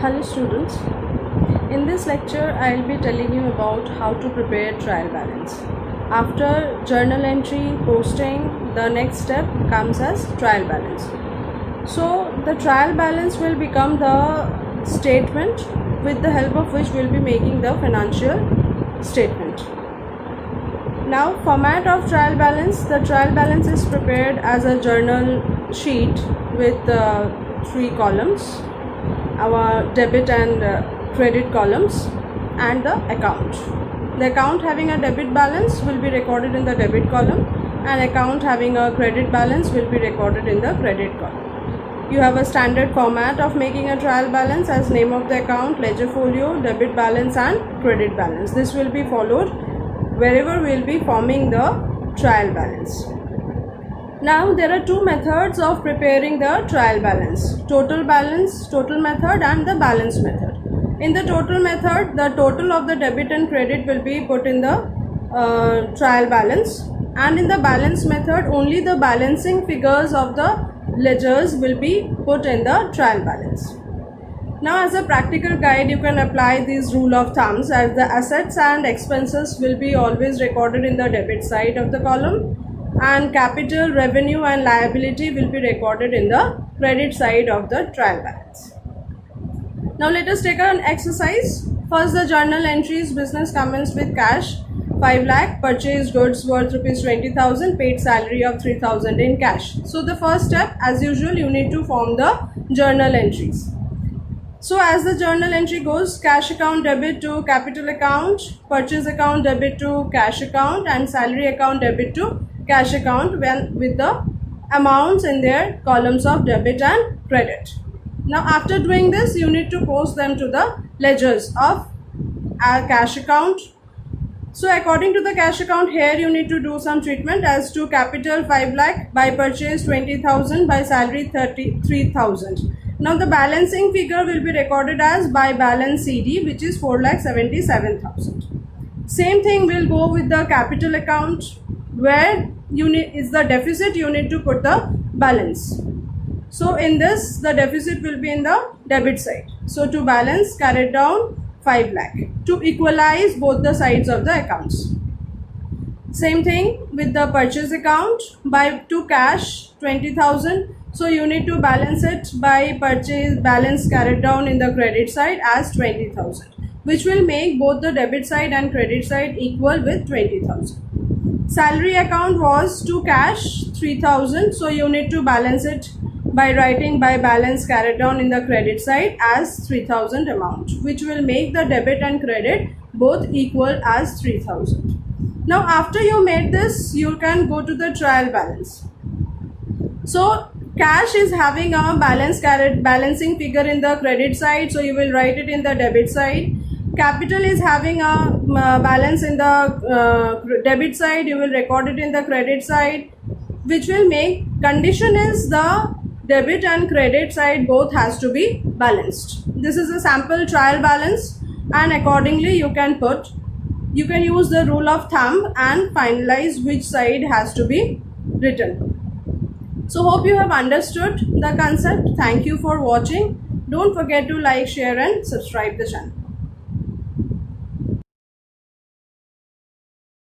Hello students, in this lecture I will be telling you about how to prepare trial balance. After journal entry posting, the next step comes as trial balance. So the trial balance will become the statement with the help of which we will be making the financial statement. Now, format of trial balance. The trial balance is prepared as a journal sheet with 3 columns, our debit and credit columns, and the account. The account having a debit balance will be recorded in the debit column, and account having a credit balance will be recorded in the credit column. You have a standard format of making a trial balance as name of the account, ledger folio, debit balance and credit balance. This will be followed wherever we will be forming the trial balance. Now there are 2 methods of preparing the trial balance: total method and the balance method. In the total method, the total of the debit and credit will be put in the trial balance, and in the balance method only the balancing figures of the ledgers will be put in the trial balance. Now, as a practical guide, you can apply these rule of thumbs, as the assets and expenses will be always recorded in the debit side of the column, and capital, revenue and liability will be recorded in the credit side of the trial balance. Now let us take an exercise. First, the journal entries: business commenced with cash 5 lakh, purchased goods worth rupees 20,000, paid salary of 3,000 in cash. So the first step, as usual, you need to form the journal entries. So as the journal entry goes: cash account debit to capital account, purchase account debit to cash account, and salary account debit to cash account, with the amounts in their columns of debit and credit. Now after doing this, you need to post them to the ledgers of our cash account. So according to the cash account, here you need to do some treatment. As to capital 5 lakh, by purchase 20,000, by salary 33,000. Now the balancing figure will be recorded as by balance CD, which is 4,77,000. Same thing will go with the capital account, where is the deficit, you need to put the balance. So in this, the deficit will be in the debit side. So to balance, carried down 5 lakh to equalize both the sides of the accounts. Same thing with the purchase account, by to cash 20,000. So you need to balance it by purchase balance carried down in the credit side as 20,000, which will make both the debit side and credit side equal with 20,000. Salary account was to cash 3,000. So you need to balance it by writing by balance carried down in the credit side as 3,000 amount, which will make the debit and credit both equal as 3,000. Now after you made this, you can go to the trial balance. So cash is having a balancing figure in the credit side, so you will write it in the debit side. Capital is having a balance in the debit side, you will record it in the credit side, which will make condition is the debit and credit side both has to be balanced. This is a sample trial balance, and accordingly you can use the rule of thumb and finalize which side has to be written. So hope you have understood the concept. Thank you for watching. Don't forget to like, share and subscribe the channel.